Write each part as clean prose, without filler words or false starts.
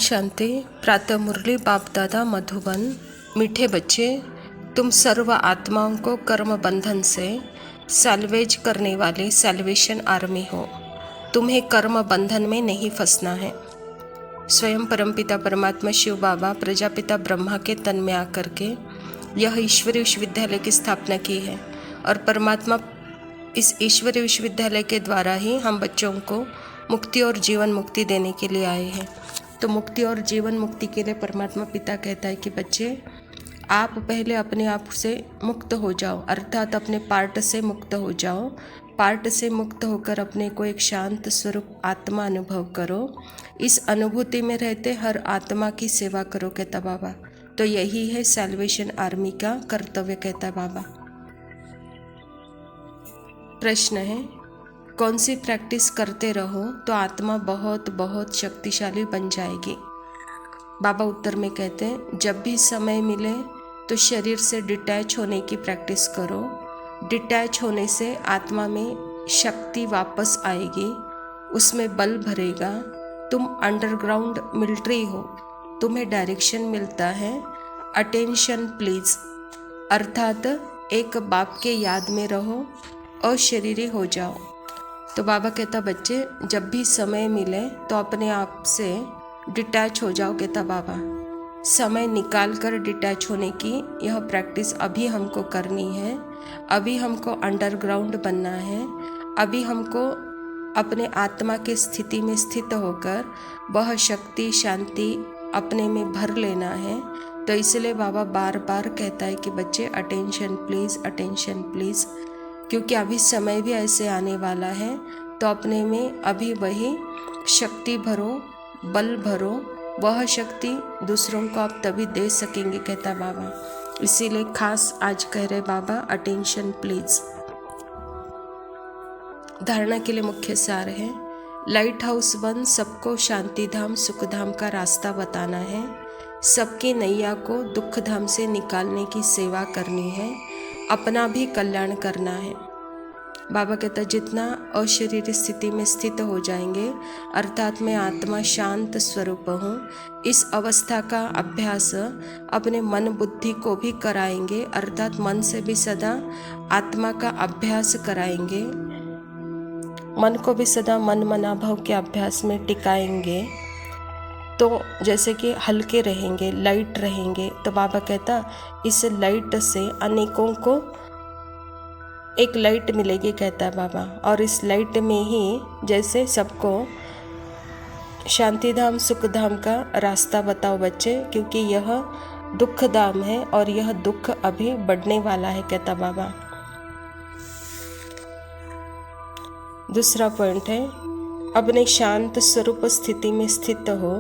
शांति। प्रातः मुरली बाप दादा मधुबन। मीठे बच्चे, तुम सर्व आत्माओं को कर्म बंधन से सैल्वेज करने वाले सैल्वेशन आर्मी हो। तुम्हें कर्म बंधन में नहीं फंसना है। स्वयं परमपिता परमात्मा शिव बाबा प्रजापिता ब्रह्मा के तन में आकर के यह ईश्वरीय विश्वविद्यालय की स्थापना की है और परमात्मा इस ईश्वरीय विश्वविद्यालय के द्वारा ही हम बच्चों को मुक्ति और जीवन मुक्ति देने के लिए आए हैं। तो मुक्ति और जीवन मुक्ति के लिए परमात्मा पिता कहता है कि बच्चे, आप पहले अपने आप से मुक्त हो जाओ, अर्थात अपने पार्ट से मुक्त हो जाओ। पार्ट से मुक्त होकर अपने को एक शांत स्वरूप आत्मा अनुभव करो। इस अनुभूति में रहते हर आत्मा की सेवा करो, कहता बाबा। तो यही है सैल्वेशन आर्मी का कर्तव्य, कहता बाबा। प्रश्न है, कौन सी प्रैक्टिस करते रहो तो आत्मा बहुत बहुत शक्तिशाली बन जाएगी। बाबा उत्तर में कहते हैं, जब भी समय मिले तो शरीर से डिटैच होने की प्रैक्टिस करो। डिटैच होने से आत्मा में शक्ति वापस आएगी, उसमें बल भरेगा। तुम अंडरग्राउंड मिलिट्री हो, तुम्हें डायरेक्शन मिलता है। अटेंशन प्लीज, अर्थात एक बाप के याद में रहो और शरीरी हो जाओ। तो बाबा कहता, बच्चे जब भी समय मिले तो अपने आप से डिटैच हो जाओ, कहता बाबा। समय निकाल कर डिटैच होने की यह प्रैक्टिस अभी हमको करनी है। अभी हमको अंडरग्राउंड बनना है। अभी हमको अपने आत्मा की स्थिति में स्थित होकर वह शक्ति शांति अपने में भर लेना है। तो इसलिए बाबा बार बार कहता है कि बच्चे अटेंशन प्लीज़, अटेंशन प्लीज़, क्योंकि अभी समय भी ऐसे आने वाला है। तो अपने में अभी वही शक्ति भरो, बल भरो। वह शक्ति दूसरों को आप तभी दे सकेंगे, कहता बाबा। इसीलिए खास आज कह रहे बाबा, अटेंशन प्लीज। धारणा के लिए मुख्य सार है, लाइट हाउस 1 सबको शांति धाम सुख धाम का रास्ता बताना है। सबकी नैया को दुख धाम से निकालने की सेवा करनी है। अपना भी कल्याण करना है। बाबा कहता, जितना अशरीरी स्थिति में स्थित हो जाएंगे, अर्थात मैं आत्मा शांत स्वरूप हूँ, इस अवस्था का अभ्यास अपने मन बुद्धि को भी कराएंगे, अर्थात मन से भी सदा आत्मा का अभ्यास कराएंगे। मन को भी सदा मन मनाभाव के अभ्यास में टिकाएंगे। तो जैसे कि हल्के रहेंगे, लाइट रहेंगे। तो बाबा कहता, इस लाइट से अनेकों को एक लाइट मिलेगी, कहता है बाबा। और इस लाइट में ही जैसे सबको शांति धाम सुख धाम का रास्ता बताओ बच्चे, क्योंकि यह दुख धाम है और यह दुख अभी बढ़ने वाला है, कहता बाबा। दूसरा पॉइंट है, अपने शांत स्वरूप स्थिति में स्थित हो,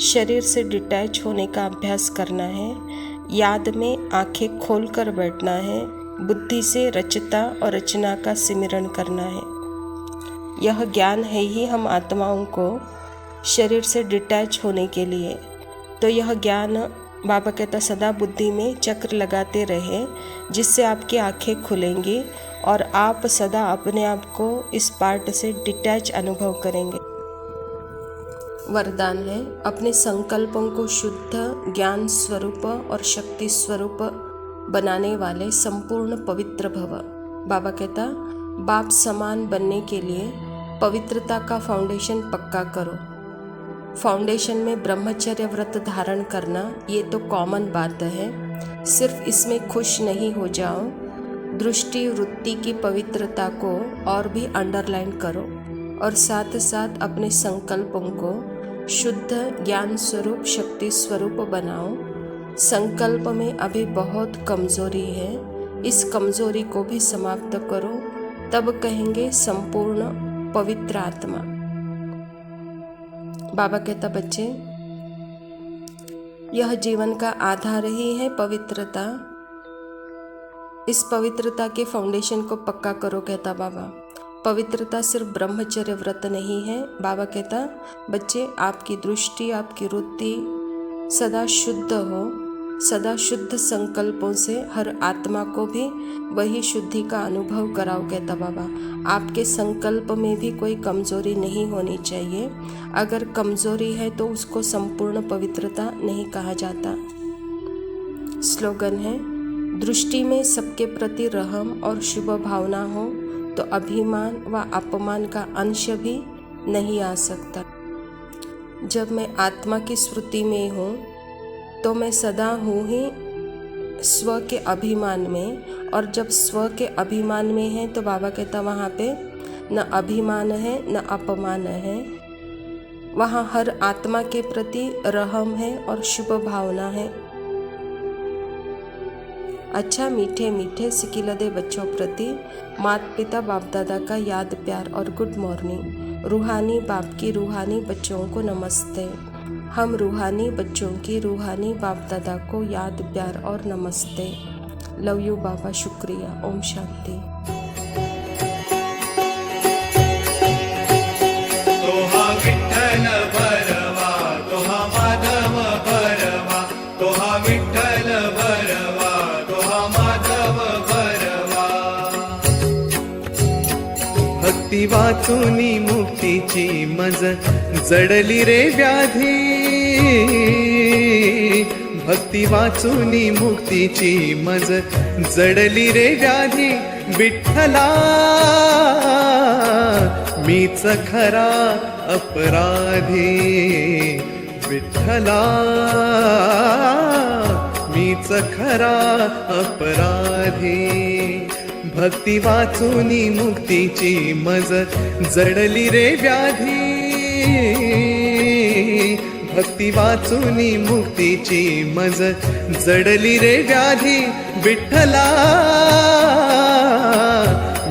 शरीर से डिटैच होने का अभ्यास करना है। याद में आंखें खोलकर बैठना है। बुद्धि से रचता और रचना का सिमरण करना है। यह ज्ञान है ही हम आत्माओं को शरीर से डिटैच होने के लिए। तो यह ज्ञान बाबा कहता, सदा बुद्धि में चक्र लगाते रहे, जिससे आपकी आंखें खुलेंगी और आप सदा अपने आप को इस पार्ट से डिटैच अनुभव करेंगे। वरदान है, अपने संकल्पों को शुद्ध ज्ञान स्वरूप और शक्ति स्वरूप बनाने वाले संपूर्ण पवित्र भव। बाबा कहता, बाप समान बनने के लिए पवित्रता का फाउंडेशन पक्का करो। फाउंडेशन में ब्रह्मचर्य व्रत धारण करना ये तो कॉमन बात है, सिर्फ इसमें खुश नहीं हो जाओ। दृष्टि वृत्ति की पवित्रता को और भी अंडरलाइन करो और साथ साथ अपने संकल्पों को शुद्ध ज्ञान स्वरूप शक्ति स्वरूप बनाओ। संकल्प में अभी बहुत कमजोरी है, इस कमजोरी को भी समाप्त करो, तब कहेंगे संपूर्ण पवित्र आत्मा। बाबा कहता, बच्चे यह जीवन का आधार ही है पवित्रता। इस पवित्रता के फाउंडेशन को पक्का करो, कहता बाबा। पवित्रता सिर्फ ब्रह्मचर्य व्रत नहीं है। बाबा कहता, बच्चे आपकी दृष्टि आपकी वृत्ति सदा शुद्ध हो, सदा शुद्ध संकल्पों से हर आत्मा को भी वही शुद्धि का अनुभव कराओ, कहता बाबा। आपके संकल्प में भी कोई कमजोरी नहीं होनी चाहिए। अगर कमजोरी है तो उसको संपूर्ण पवित्रता नहीं कहा जाता। स्लोगन है, दृष्टि में सबके प्रति रहम और शुभ भावना हो तो अभिमान व अपमान का अंश भी नहीं आ सकता। जब मैं आत्मा की स्मृति में हूँ तो मैं सदा हूँ ही स्व के अभिमान में, और जब स्व के अभिमान में है तो बाबा कहता वहाँ पे न अभिमान है न अपमान है, वहाँ हर आत्मा के प्रति रहम है और शुभ भावना है। अच्छा मीठे मीठे सिकिलदे बच्चों प्रति माता पिता बाप दादा का याद प्यार और गुड मॉर्निंग। रूहानी बाप की रूहानी बच्चों को नमस्ते। हम रूहानी बच्चों की रूहानी बाप दादा को याद प्यार और नमस्ते। लव यू बाबा, शुक्रिया। ओम शांति। तोहा विठ्ठल भरवा, तोहा माधव भरवा, तोहा विठ्ठल भरवा, तोहा माधव भरवा। भक्ती वाचूनी मुक्तीची मज जडली रे व्याधी, भक्ती वाचूनी मुक्तीची मज जडली रे व्याधी। विठ्ठला मीच खरा अपराधी, विठ्ठला मीच खरा अपराधी। भक्ती वाचूनी मुक्तीची मज जडली रे व्याधी, भक्ती वाचूनी मुक्तीची मज जडली रे व्याधी। विठ्ठला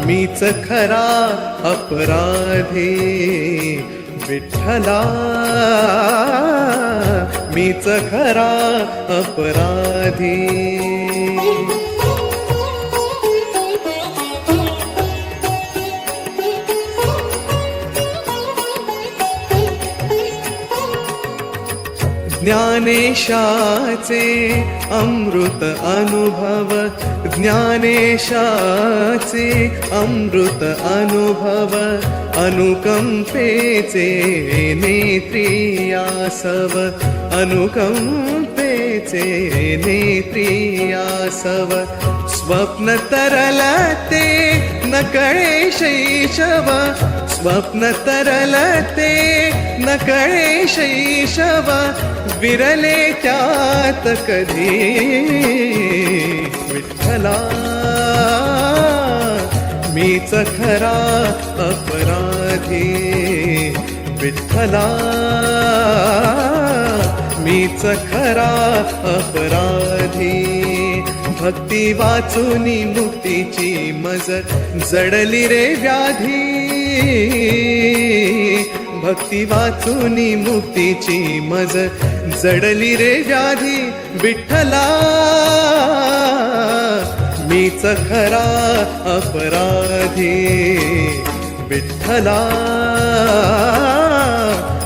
मीच खरा अपराधी, विठ्ठला मीच खरा अपराधी। ज्ञानेशाचे अमृत अनुभव, ज्ञानेशाचे अमृत अनुभव। अनुकंपेचे नेत्रियासव, अनुकंपेचे नेत्रियासव। स्वप्न तरलते न कळे शैशव, स्वप्न तरलते न कळे शैशव। विरले त्यात कधी विठ्ठला मीच खरा अपराधी, विठ्ठला मीच खरा अपराधी। भक्ती वाचूनी मुक्तीची मज जडली रे व्याधी, भक्ती वाचूनी मुक्तीची मज जडली रे व्याधी। विठ्ठला मीच खरा अपराधी, विठ्ठला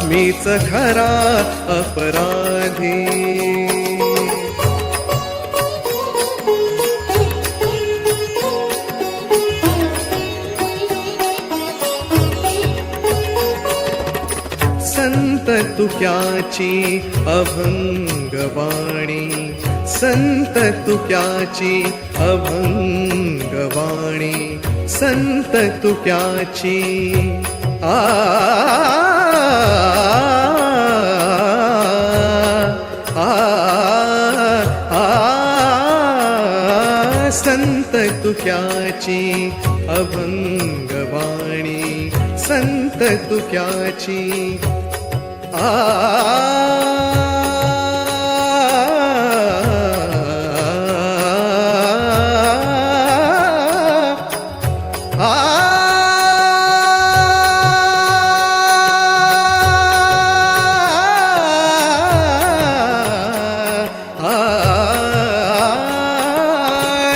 मीच खरा अपराधी। संत तुक्याची अभंगवाणी, संत तुक्याची अभंगवाणी, संत तुक्याची आ संत तुक्याची अभंगवाणी, संत तुक्याची आ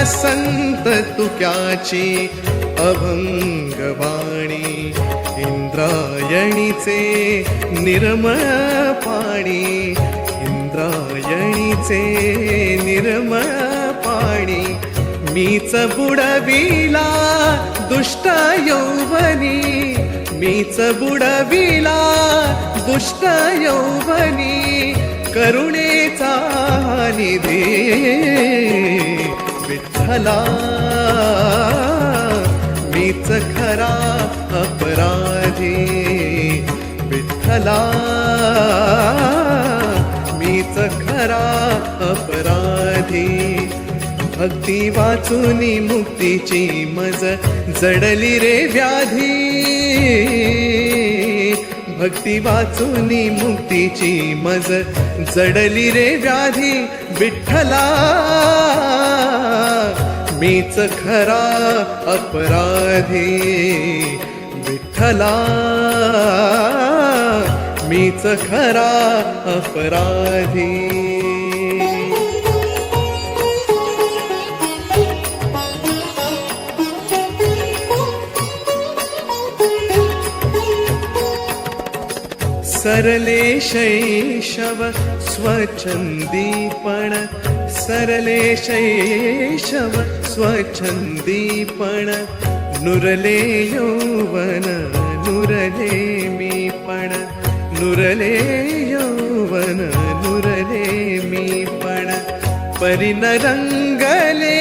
संत तुक्याची अभंगवाणी। इंद्रायणीचे निर्मळ पाणी, इंद्रायणीचे नदीचे निर्मळ पाणी मीच बुडविला दुष्ट यौवनी, मीच बुडविला दुष्ट यौवनी, करुणेचा निधी विठ्ठला मीच खरा अपराधी, विठ्ठला मीच खरा अपराधी. भक्ती वाचूनी मुक्तीची मज जडली रे व्याधी, भक्ती वाचूनी मुक्तीची मज जडली रे व्याधी, विठ्ठला मीच खरा अपराधी, विठ्ठला मीच खरा अपराधी. सरले शैशव स्वच्छंदीपण, सरले शैशव स्वच्छंदीपण, नुरले यौवन नुरले मीपण, नुरले यौवन नुरले मीपण, परिन रंगले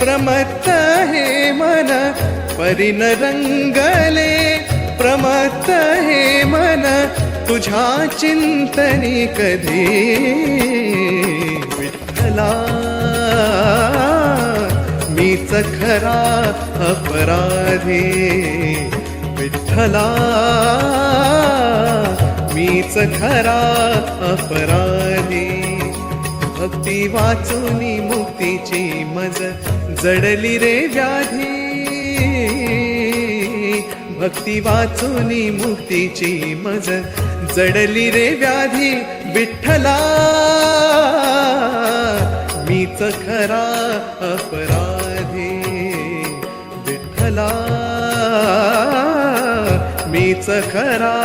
प्रमत्त हे मन, परिन रंगले प्रमत्त हे मन, तुझ्या चिंतनी कधी विठ्ठला मीच खरा अपराधी, विठ्ठला मीच खरा अपराधी. भक्ती वाचूनी मुक्तीची मज जडली रे व्याधी, भक्ती वाचूनी मुक्तीची मज जडली रे व्याधी, विठ्ठला मीच खरा अपराधी, विठ्ठला मीच खरा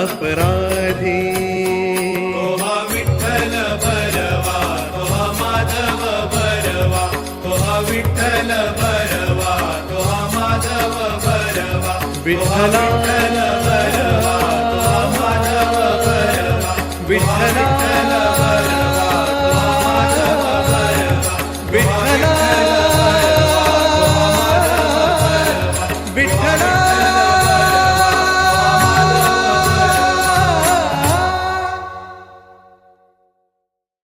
अपराधी. तोहा विठ्ठल बरवा, तोहा माधव बरवा, तोहा विठ्ठल बरवा, तोहा माधव बरवा, विठ्ठला बरवा, तोहा माधव बरवा, विठ्ठला बरवा, तोहा माधव बरवा, विठ्ठला विठ्ठला